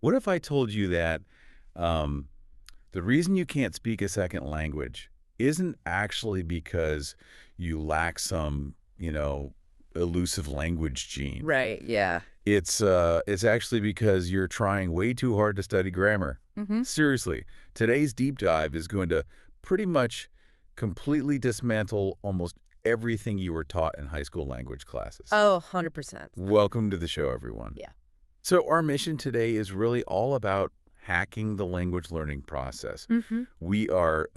What if I told you that the reason you can't speak a second language isn't actually because you lack some, elusive language gene? Right, yeah. It's actually because you're trying way too hard to study grammar. Seriously, today's deep dive is going to pretty much completely dismantle almost everything you were taught in high school language classes. Oh, 100%. Welcome to the show, everyone. Yeah. So our mission today is really all about hacking the language learning process. We are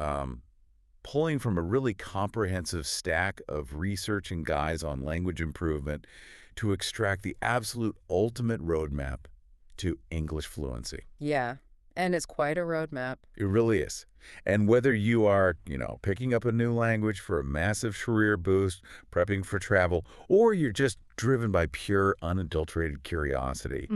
pulling from a really comprehensive stack of research and guides on language improvement to extract the absolute ultimate roadmap to English fluency. Yeah, and it's quite a roadmap. It really is. And whether you are, picking up a new language for a massive career boost, prepping for travel, or you're just driven by pure, unadulterated curiosity,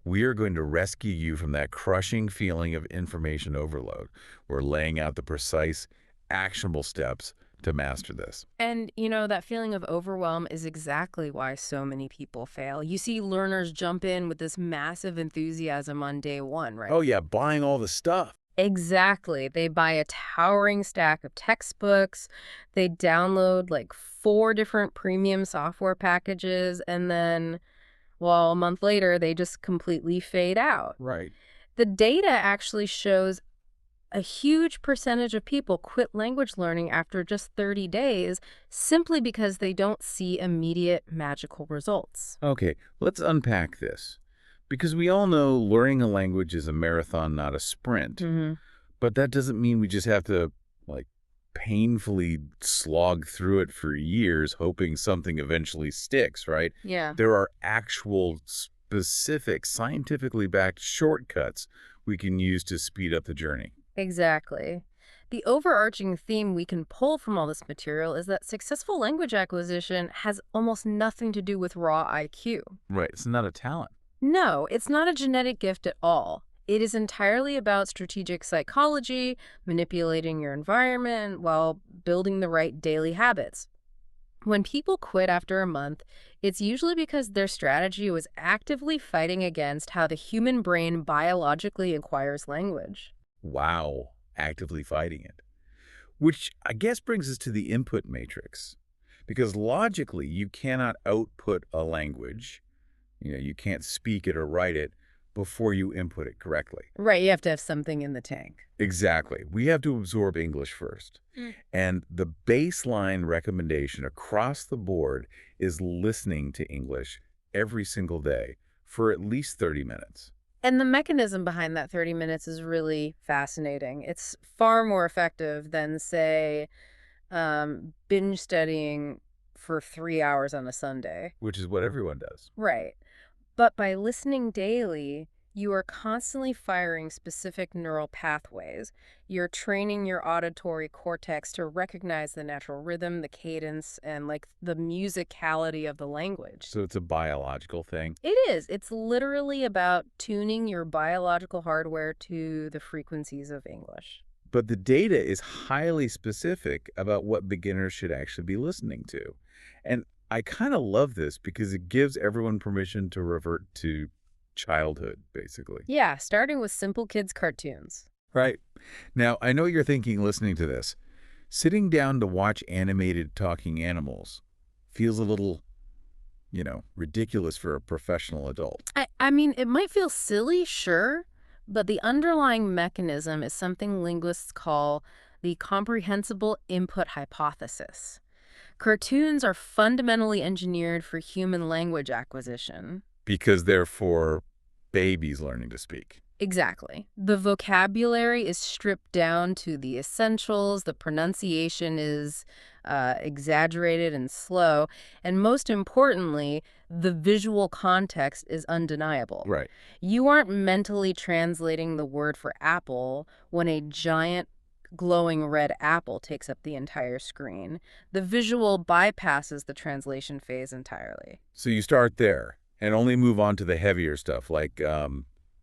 we are going to rescue you from that crushing feeling of information overload. We're laying out the precise, actionable steps to master this. And, that feeling of overwhelm is exactly why so many people fail. You see learners jump in with this massive enthusiasm on day one, right? Oh, yeah, buying all the stuff. Exactly. They buy a towering stack of textbooks. They download like 4 different premium software packages. And then, a month later, they just completely fade out. Right. The data actually shows a huge percentage of people quit language learning after just 30 days simply because they don't see immediate magical results. Okay, let's unpack this. Because we all know learning a language is a marathon, not a sprint. But that doesn't mean we just have to, painfully slog through it for years hoping something eventually sticks, right? Yeah. There are actual specific, scientifically backed shortcuts we can use to speed up the journey. Exactly. The overarching theme we can pull from all this material is that successful language acquisition has almost nothing to do with raw IQ. Right, it's not a talent. No, it's not a genetic gift at all. It is entirely about strategic psychology, manipulating your environment while building the right daily habits. When people quit after a month, it's usually because their strategy was actively fighting against how the human brain biologically acquires language. Wow, actively fighting it. Which I guess brings us to the input matrix. Because logically, you cannot output a language. You can't speak it or write it before you input it correctly. Right, you have to have something in the tank. Exactly. We have to absorb English first. And the baseline recommendation across the board is listening to English every single day for at least 30 minutes. And the mechanism behind that 30 minutes is really fascinating. It's far more effective than, say, binge studying for 3 hours on a Sunday. Which is what everyone does. Right. But by listening daily, you are constantly firing specific neural pathways. You're training your auditory cortex to recognize the natural rhythm, the cadence, and the musicality of the language. So it's a biological thing? It is. It's literally about tuning your biological hardware to the frequencies of English. But the data is highly specific about what beginners should actually be listening to. And I kind of love this because it gives everyone permission to revert to childhood, basically. Yeah, starting with simple kids' cartoons. Right. Now, I know you're thinking, listening to this, sitting down to watch animated talking animals feels a little, ridiculous for a professional adult. I mean, it might feel silly, sure, but the underlying mechanism is something linguists call the comprehensible input hypothesis. Cartoons are fundamentally engineered for human language acquisition. Because they're for babies learning to speak. Exactly. The vocabulary is stripped down to the essentials, the pronunciation is exaggerated and slow, and most importantly, the visual context is undeniable. Right. You aren't mentally translating the word for apple when a giant glowing red apple takes up the entire screen. The visual bypasses the translation phase entirely. So you start there and only move on to the heavier stuff like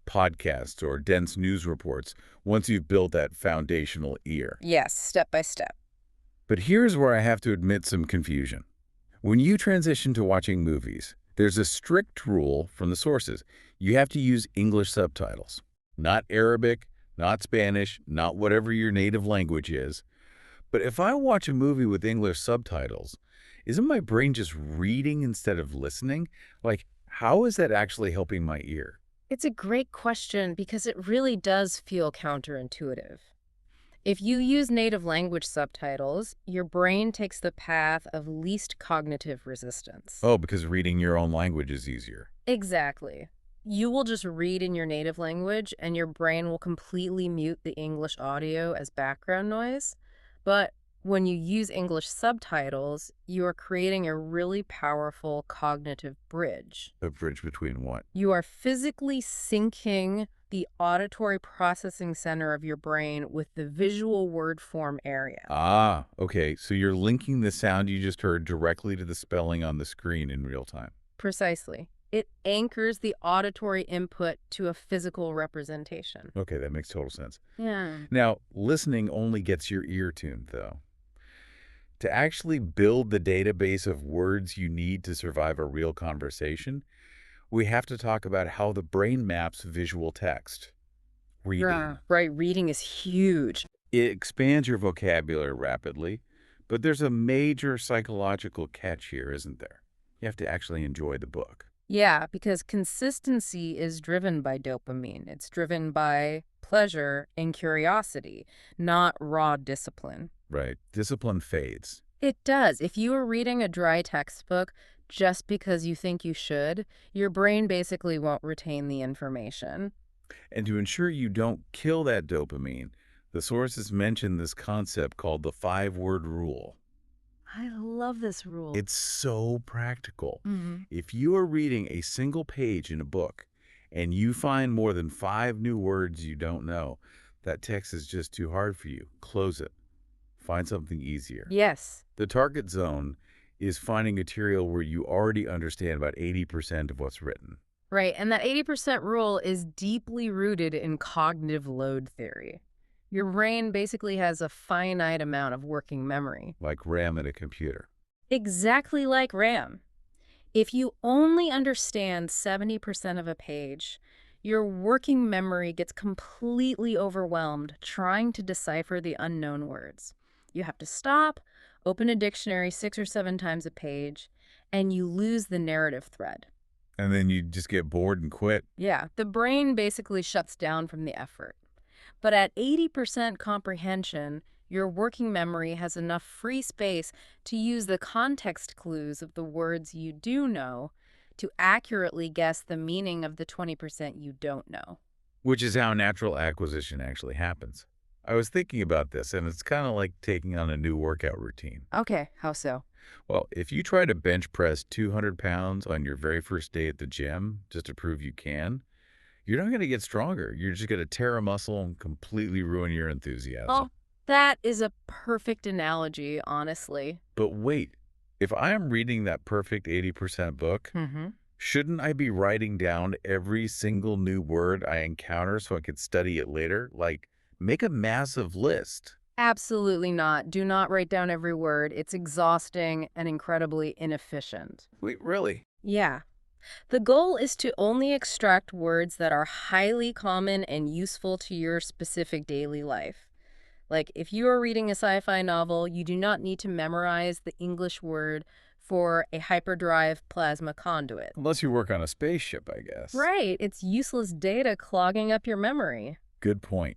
podcasts or dense news reports once you've built that foundational ear. Yes, step by step. But here's where I have to admit some confusion. When you transition to watching movies, there's a strict rule from the sources. You have to use English subtitles, not Arabic, not Spanish, not whatever your native language is. But if I watch a movie with English subtitles, isn't my brain just reading instead of listening? Like, how is that actually helping my ear? It's a great question because it really does feel counterintuitive. If you use native language subtitles, your brain takes the path of least cognitive resistance. Oh, because reading your own language is easier. Exactly. You will just read in your native language and your brain will completely mute the English audio as background noise. But when you use English subtitles, you are creating a really powerful cognitive bridge. A bridge between what? You are physically syncing the auditory processing center of your brain with the visual word form area. Ah, okay. So you're linking the sound you just heard directly to the spelling on the screen in real time. Precisely. It anchors the auditory input to a physical representation. Okay, that makes total sense. Yeah. Now, listening only gets your ear tuned, though. To actually build the database of words you need to survive a real conversation, we have to talk about how the brain maps visual text. Reading. Yeah, right. Reading is huge. It expands your vocabulary rapidly, but there's a major psychological catch here, isn't there? You have to actually enjoy the book. Yeah, because consistency is driven by dopamine. It's driven by pleasure and curiosity, not raw discipline. Right. Discipline fades. It does. If you are reading a dry textbook just because you think you should, your brain basically won't retain the information. And to ensure you don't kill that dopamine, the sources mention this concept called the 5-word rule. I love this rule. It's so practical. Mm-hmm. If you are reading a single page in a book and you find more than 5 new words you don't know, that text is just too hard for you. Close it. Find something easier. Yes. The target zone is finding material where you already understand about 80% of what's written. Right, and that 80% rule is deeply rooted in cognitive load theory. Your brain basically has a finite amount of working memory. Like RAM in a computer. Exactly like RAM. If you only understand 70% of a page, your working memory gets completely overwhelmed trying to decipher the unknown words. You have to stop, open a dictionary 6 or 7 times a page, and you lose the narrative thread. And then you just get bored and quit. Yeah, the brain basically shuts down from the effort. But at 80% comprehension, your working memory has enough free space to use the context clues of the words you do know to accurately guess the meaning of the 20% you don't know. Which is how natural acquisition actually happens. I was thinking about this, and it's kind of like taking on a new workout routine. Okay, how so? Well, if you try to bench press 200 pounds on your very first day at the gym just to prove you can, you're not going to get stronger. You're just going to tear a muscle and completely ruin your enthusiasm. Oh, that is a perfect analogy, honestly. But wait, if I am reading that perfect 80% book, shouldn't I be writing down every single new word I encounter so I could study it later? Like, make a massive list. Absolutely not. Do not write down every word. It's exhausting and incredibly inefficient. Wait, really? Yeah. The goal is to only extract words that are highly common and useful to your specific daily life. Like, if you are reading a sci-fi novel, you do not need to memorize the English word for a hyperdrive plasma conduit. Unless you work on a spaceship, I guess. Right. It's useless data clogging up your memory. Good point.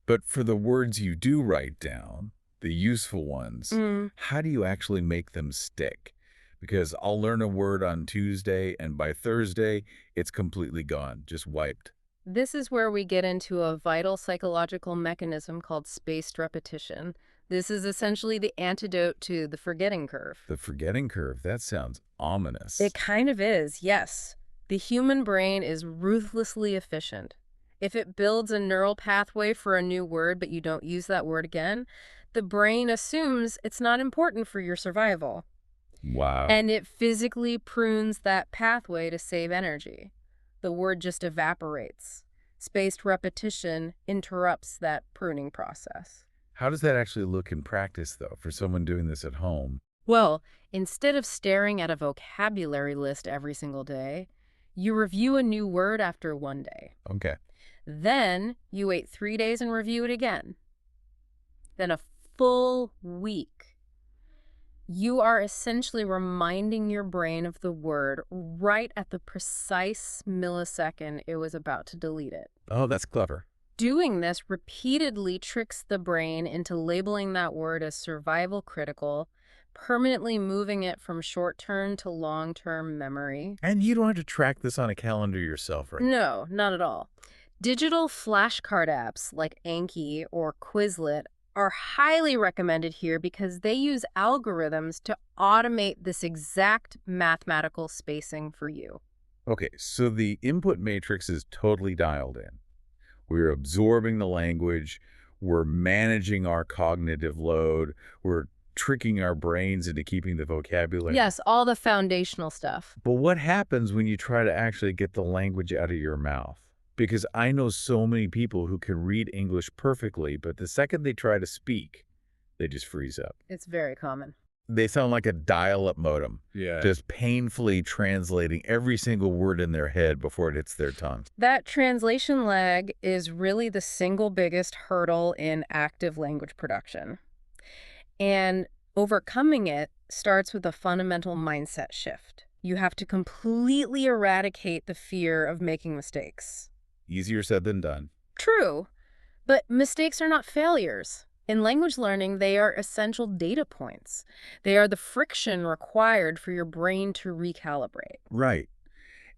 But for the words you do write down, the useful ones, how do you actually make them stick? Because I'll learn a word on Tuesday, and by Thursday, it's completely gone, just wiped. This is where we get into a vital psychological mechanism called spaced repetition. This is essentially the antidote to the forgetting curve. The forgetting curve, that sounds ominous. It kind of is, yes. The human brain is ruthlessly efficient. If it builds a neural pathway for a new word but you don't use that word again, the brain assumes it's not important for your survival. Wow. And it physically prunes that pathway to save energy. The word just evaporates. Spaced repetition interrupts that pruning process. How does that actually look in practice, though, for someone doing this at home? Well, instead of staring at a vocabulary list every single day, You review a new word after 1 day. Okay. Then you wait 3 days and review it again. Then a full week. You are essentially reminding your brain of the word right at the precise millisecond it was about to delete it. Oh, that's clever. Doing this repeatedly tricks the brain into labeling that word as survival critical, permanently moving it from short-term to long-term memory. And you don't have to track this on a calendar yourself, right? No, not at all. Digital flashcard apps like Anki or Quizlet are highly recommended here because they use algorithms to automate this exact mathematical spacing for you. Okay, so the input matrix is totally dialed in. We're absorbing the language, we're managing our cognitive load, we're tricking our brains into keeping the vocabulary. Yes, all the foundational stuff. But what happens when you try to actually get the language out of your mouth? Because I know so many people who can read English perfectly, but the second they try to speak, they just freeze up. It's very common. They sound like a dial-up modem, Yeah. just painfully translating every single word in their head before it hits their tongue. That translation lag is really the single biggest hurdle in active language production. And overcoming it starts with a fundamental mindset shift. You have to completely eradicate the fear of making mistakes. Easier said than done. True, but mistakes are not failures. In language learning, they are essential data points. They are the friction required for your brain to recalibrate. Right.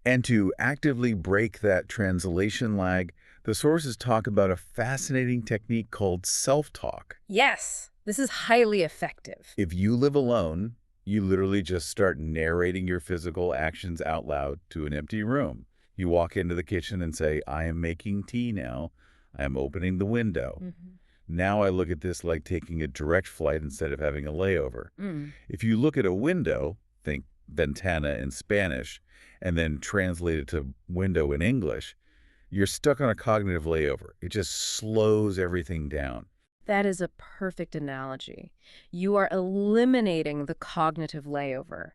And to actively break that translation lag, the sources talk about a fascinating technique called self-talk. Yes, this is highly effective. If you live alone, you literally just start narrating your physical actions out loud to an empty room. You walk into the kitchen and say, I am making tea now. I am opening the window. Now I look at this like taking a direct flight instead of having a layover. If you look at a window, think ventana in Spanish, and then translate it to window in English, you're stuck on a cognitive layover. It just slows everything down. That is a perfect analogy. You are eliminating the cognitive layover.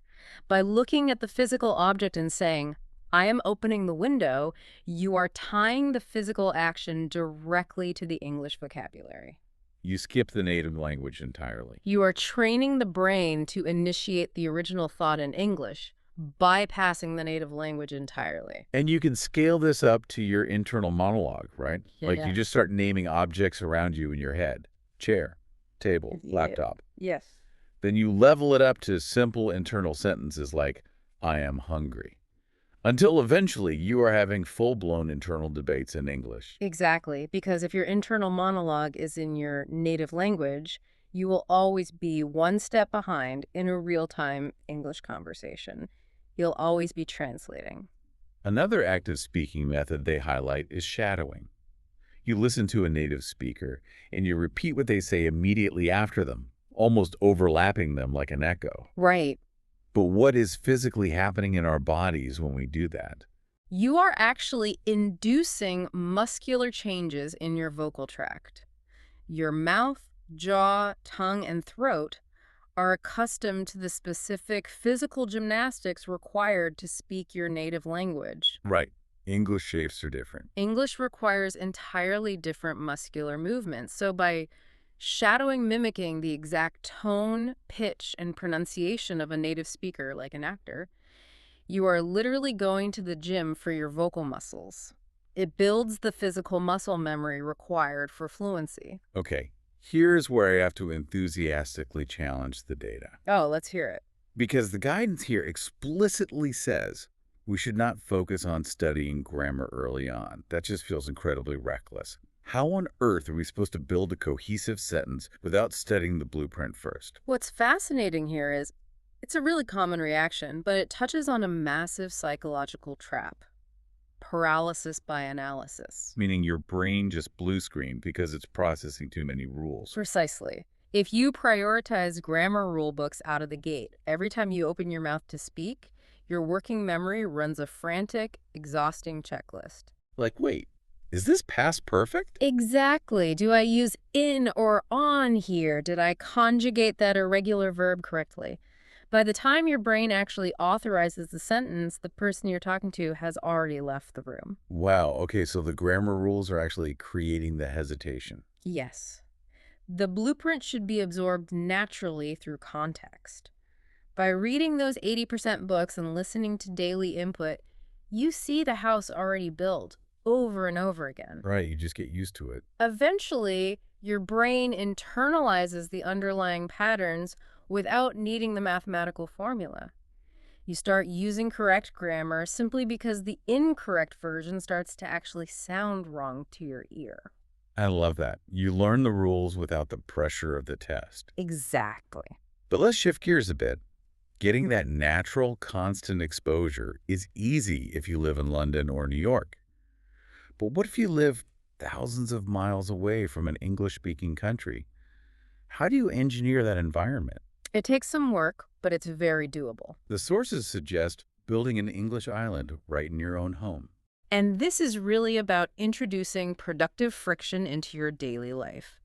By looking at the physical object and saying, I am opening the window, you are tying the physical action directly to the English vocabulary. You skip the native language entirely. You are training the brain to initiate the original thought in English, bypassing the native language entirely. And you can scale this up to your internal monologue, right? Like you just start naming objects around you in your head. Chair, table, laptop. Yes. Then you level it up to simple internal sentences like, I am hungry. Until eventually you are having full-blown internal debates in English. Exactly, because if your internal monologue is in your native language, you will always be one step behind in a real-time English conversation. You'll always be translating. Another active speaking method they highlight is shadowing. You listen to a native speaker and you repeat what they say immediately after them, almost overlapping them like an echo. Right. But what is physically happening in our bodies when we do that? You are actually inducing muscular changes in your vocal tract. Your mouth, jaw, tongue, and throat are accustomed to the specific physical gymnastics required to speak your native language. Right. English shapes are different. English requires entirely different muscular movements. So by shadowing mimicking the exact tone, pitch, and pronunciation of a native speaker like an actor, you are literally going to the gym for your vocal muscles. It builds the physical muscle memory required for fluency. Okay, here's where I have to enthusiastically challenge the data. Oh, let's hear it. Because the guidance here explicitly says we should not focus on studying grammar early on. That just feels incredibly reckless. How on earth are we supposed to build a cohesive sentence without studying the blueprint first? What's fascinating here is it's a really common reaction, but it touches on a massive psychological trap. Paralysis by analysis. Meaning your brain just blue screened because it's processing too many rules. Precisely. If you prioritize grammar rule books out of the gate, every time you open your mouth to speak, your working memory runs a frantic, exhausting checklist. Like, wait, is this past perfect? Exactly. Do I use in or on here? Did I conjugate that irregular verb correctly? By the time your brain actually authorizes the sentence, the person you're talking to has already left the room. Wow, okay, so the grammar rules are actually creating the hesitation. Yes. The blueprint should be absorbed naturally through context. By reading those 80% books and listening to daily input, you see the house already built over and over again. Right, you just get used to it. Eventually, your brain internalizes the underlying patterns without needing the mathematical formula. You start using correct grammar simply because the incorrect version starts to actually sound wrong to your ear. I love that. You learn the rules without the pressure of the test. Exactly. But let's shift gears a bit. Getting that natural, constant exposure is easy if you live in London or New York. But what if you live thousands of miles away from an English-speaking country? How do you engineer that environment? It takes some work, but it's very doable. The sources suggest building an English island right in your own home. And this is really about introducing productive friction into your daily life.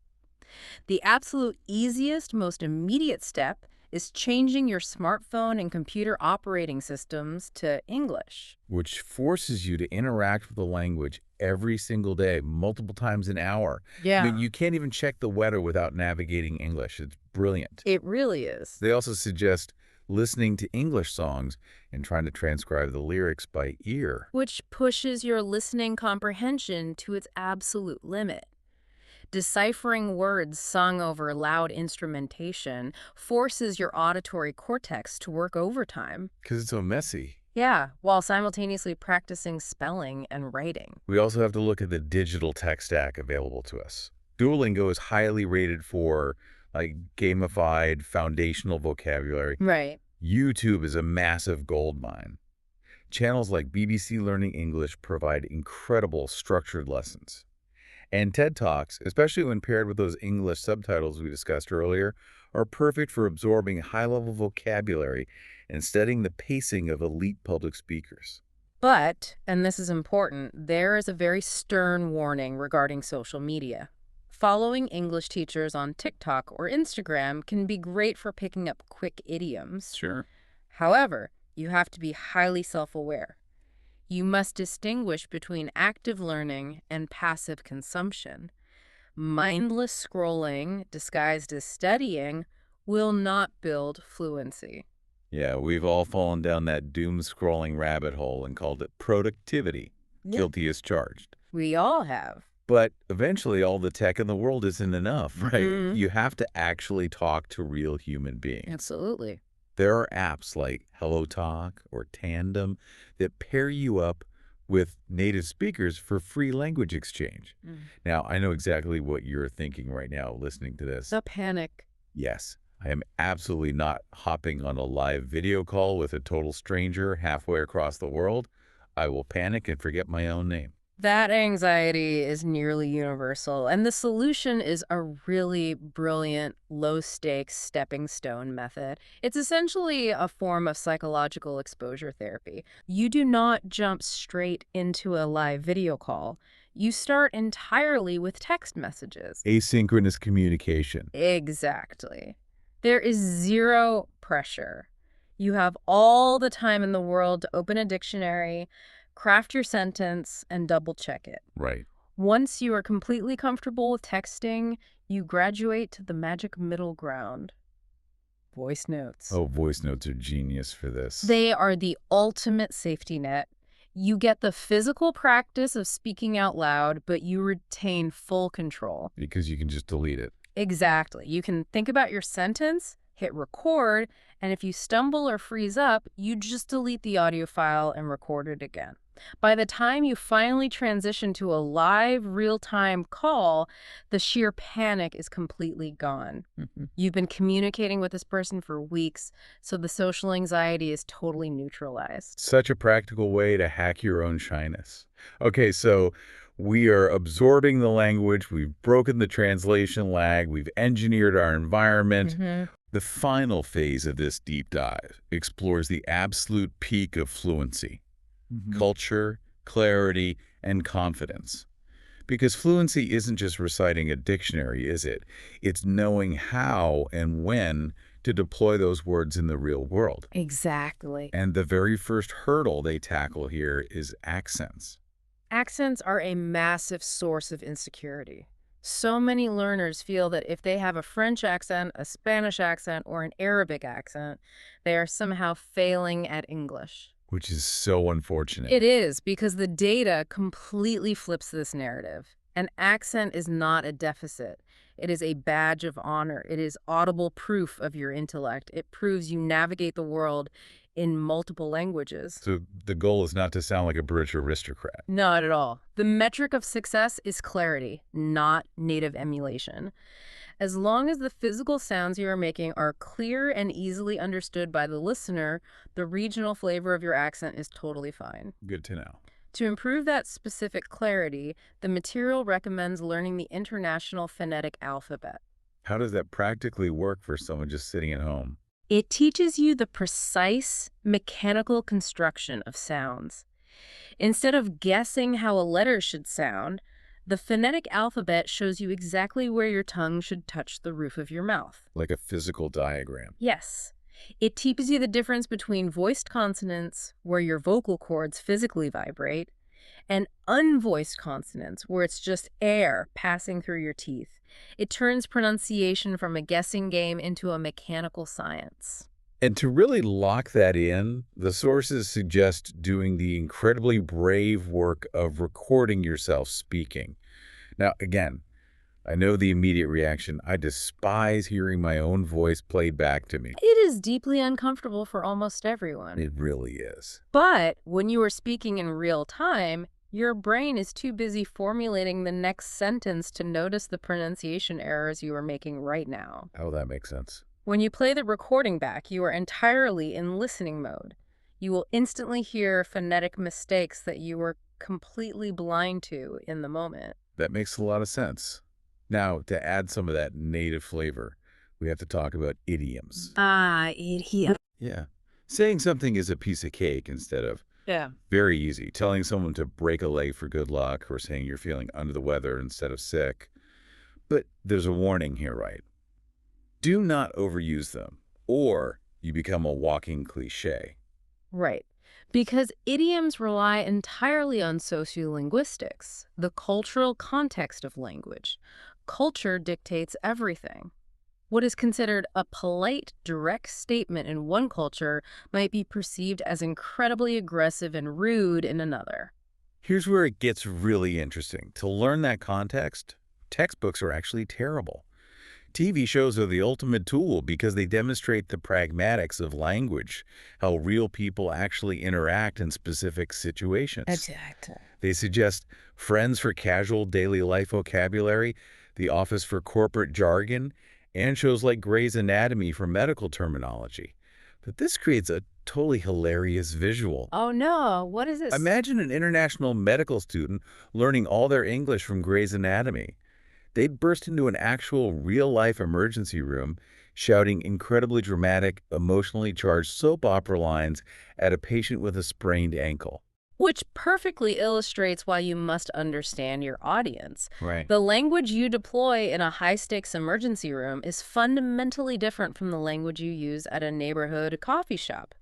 The absolute easiest, most immediate step is changing your smartphone and computer operating systems to English. Which forces you to interact with the language every single day, multiple times an hour. Yeah. I mean, you can't even check the weather without navigating English. It's brilliant. It really is. They also suggest listening to English songs and trying to transcribe the lyrics by ear. Which pushes your listening comprehension to its absolute limit. Deciphering words sung over loud instrumentation forces your auditory cortex to work overtime. Because it's so messy. Yeah, while simultaneously practicing spelling and writing. We also have to look at the digital tech stack available to us. Duolingo is highly rated for gamified foundational vocabulary. Right. YouTube is a massive goldmine. Channels like BBC Learning English provide incredible structured lessons. And TED Talks, especially when paired with those English subtitles we discussed earlier, are perfect for absorbing high-level vocabulary and studying the pacing of elite public speakers. But, and this is important, there is a very stern warning regarding social media. Following English teachers on TikTok or Instagram can be great for picking up quick idioms. Sure. However, you have to be highly self-aware. You must distinguish between active learning and passive consumption. Mindless scrolling, disguised as studying, will not build fluency. Yeah, we've all fallen down that doom-scrolling rabbit hole and called it productivity. Yeah. Guilty as charged. We all have. But eventually, all the tech in the world isn't enough, right? Mhm. You have to actually talk to real human beings. Absolutely. There are apps like HelloTalk or Tandem that pair you up with native speakers for free language exchange. Now, I know exactly what you're thinking right now listening to this. The panic. Yes, I am absolutely not hopping on a live video call with a total stranger halfway across the world. I will panic and forget my own name. That anxiety is nearly universal, and the solution is a really brilliant, low-stakes stepping stone method. It's essentially a form of psychological exposure therapy. You do not jump straight into a live video call. You start entirely with text messages. Asynchronous communication. Exactly. There is zero pressure. You have all the time in the world to open a dictionary, craft your sentence, and double-check it. Right. Once you are completely comfortable with texting, you graduate to the magic middle ground. Voice notes. Oh, voice notes are genius for this. They are the ultimate safety net. You get the physical practice of speaking out loud, but you retain full control. Because you can just delete it. Exactly. You can think about your sentence, hit record, and if you stumble or freeze up, you just delete the audio file and record it again. By the time you finally transition to a live, real-time call, the sheer panic is completely gone. You've been communicating with this person for weeks, so the social anxiety is totally neutralized. Such a practical way to hack your own shyness. Okay, so we are absorbing the language, we've broken the translation lag, we've engineered our environment. The final phase of this deep dive explores the absolute peak of fluency. Culture, clarity, and confidence. Because fluency isn't just reciting a dictionary, is it? It's knowing how and when to deploy those words in the real world. Exactly. And the very first hurdle they tackle here is accents. Accents are a massive source of insecurity. So many learners feel that if they have a French accent, a Spanish accent, or an Arabic accent, they are somehow failing at English. Which is so unfortunate. It is, because the data completely flips this narrative. An accent is not a deficit. It is a badge of honor. It is audible proof of your intellect. It proves you navigate the world in multiple languages. So the goal is not to sound like a British aristocrat. Not at all. The metric of success is clarity, not native emulation. As long as the physical sounds you are making are clear and easily understood by the listener, the regional flavor of your accent is totally fine. Good to know. To improve that specific clarity, the material recommends learning the International Phonetic Alphabet. How does that practically work for someone just sitting at home? It teaches you the precise mechanical construction of sounds. Instead of guessing how a letter should sound, the phonetic alphabet shows you exactly where your tongue should touch the roof of your mouth. Like a physical diagram. Yes. It teaches you the difference between voiced consonants, where your vocal cords physically vibrate, and unvoiced consonants, where it's just air passing through your teeth. It turns pronunciation from a guessing game into a mechanical science. And to really lock that in, the sources suggest doing the incredibly brave work of recording yourself speaking. Now, again, I know the immediate reaction. I despise hearing my own voice played back to me. It is deeply uncomfortable for almost everyone. It really is. But when you are speaking in real time, your brain is too busy formulating the next sentence to notice the pronunciation errors you are making right now. Oh, that makes sense. When you play the recording back, you are entirely in listening mode. You will instantly hear phonetic mistakes that you were completely blind to in the moment. That makes a lot of sense. Now, to add some of that native flavor, we have to talk about idioms. Idiom. Yeah. Saying something is a piece of cake instead of very easy. Telling someone to break a leg for good luck or saying you're feeling under the weather instead of sick. But there's a warning here, right? Do not overuse them, or you become a walking cliche. Right. Because idioms rely entirely on sociolinguistics, the cultural context of language. Culture dictates everything. What is considered a polite, direct statement in one culture might be perceived as incredibly aggressive and rude in another. Here's where it gets really interesting. To learn that context, textbooks are actually terrible. TV shows are the ultimate tool because they demonstrate the pragmatics of language, how real people actually interact in specific situations. Exactly. They suggest Friends for casual daily life vocabulary, The Office for corporate jargon, and shows like Grey's Anatomy for medical terminology. But this creates a totally hilarious visual. Oh no, what is this? Imagine an international medical student learning all their English from Grey's Anatomy. They'd burst into an actual real-life emergency room, shouting incredibly dramatic, emotionally charged soap opera lines at a patient with a sprained ankle. Which perfectly illustrates why you must understand your audience. Right. The language you deploy in a high-stakes emergency room is fundamentally different from the language you use at a neighborhood coffee shop.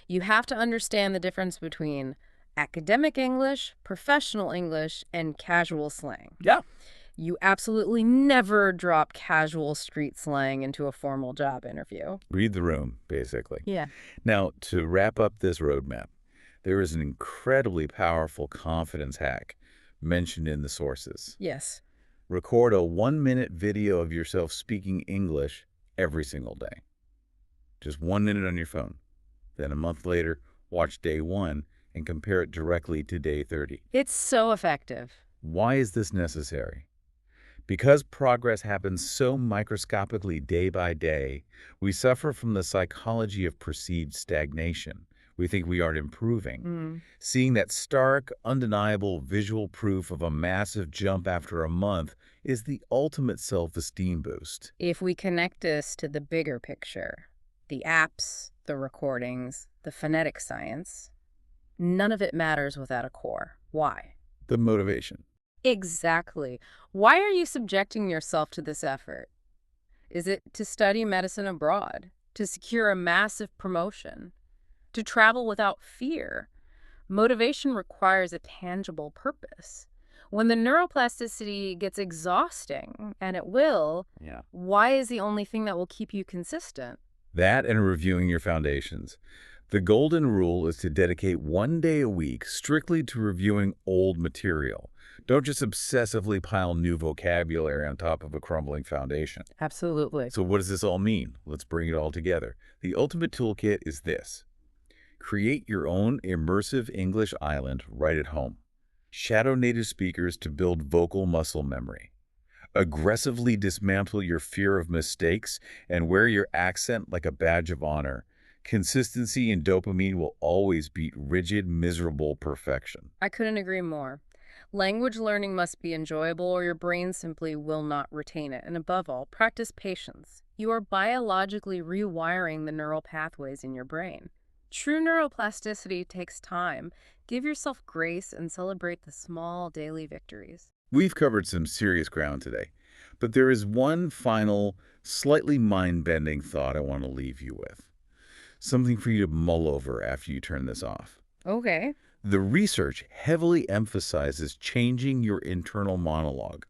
You have to understand the difference between academic English, professional English, and casual slang. Yeah. You absolutely never drop casual street slang into a formal job interview. Read the room, basically. Yeah. Now, to wrap up this roadmap, there is an incredibly powerful confidence hack mentioned in the sources. Yes. Record a 1-minute video of yourself speaking English every single day. Just 1 minute on your phone. Then a month later, watch day 1 and compare it directly to day 30. It's so effective. Why is this necessary? Because progress happens so microscopically day by day, we suffer from the psychology of perceived stagnation. We think we aren't improving. Seeing that stark, undeniable visual proof of a massive jump after a month is the ultimate self-esteem boost. If we connect this to the bigger picture, the apps, the recordings, the phonetic science, none of it matters without a core. Why? The motivation. Exactly. Why are you subjecting yourself to this effort? Is it to study medicine abroad? To secure a massive promotion? To travel without fear? Motivation requires a tangible purpose. When the neuroplasticity gets exhausting, and it will, Yeah. why is the only thing that will keep you consistent? That and reviewing your foundations. The golden rule is to dedicate 1 day a week strictly to reviewing old material. Don't just obsessively pile new vocabulary on top of a crumbling foundation. Absolutely. So what does this all mean? Let's bring it all together. The ultimate toolkit is this. Create your own immersive English island right at home. Shadow native speakers to build vocal muscle memory. Aggressively dismantle your fear of mistakes and wear your accent like a badge of honor. Consistency and dopamine will always beat rigid, miserable perfection. I couldn't agree more. Language learning must be enjoyable or your brain simply will not retain it. And above all, practice patience. You are biologically rewiring the neural pathways in your brain. True neuroplasticity takes time. Give yourself grace and celebrate the small daily victories. We've covered some serious ground today, but there is one final, slightly mind-bending thought I want to leave you with. Something for you to mull over after you turn this off. Okay. The research heavily emphasizes changing your internal monologue,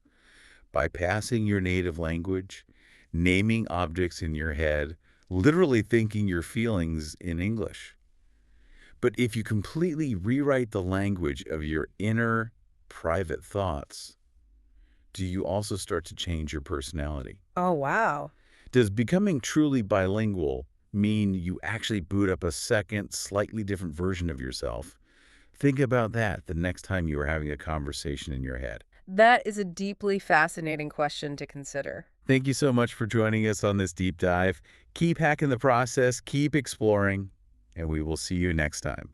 bypassing your native language, naming objects in your head, literally thinking your feelings in English. But if you completely rewrite the language of your inner, private thoughts, do you also start to change your personality? Oh, wow. Does becoming truly bilingual mean you actually boot up a second, slightly different version of yourself? Think about that the next time you are having a conversation in your head. That is a deeply fascinating question to consider. Thank you so much for joining us on this deep dive. Keep hacking the process, keep exploring, and we will see you next time.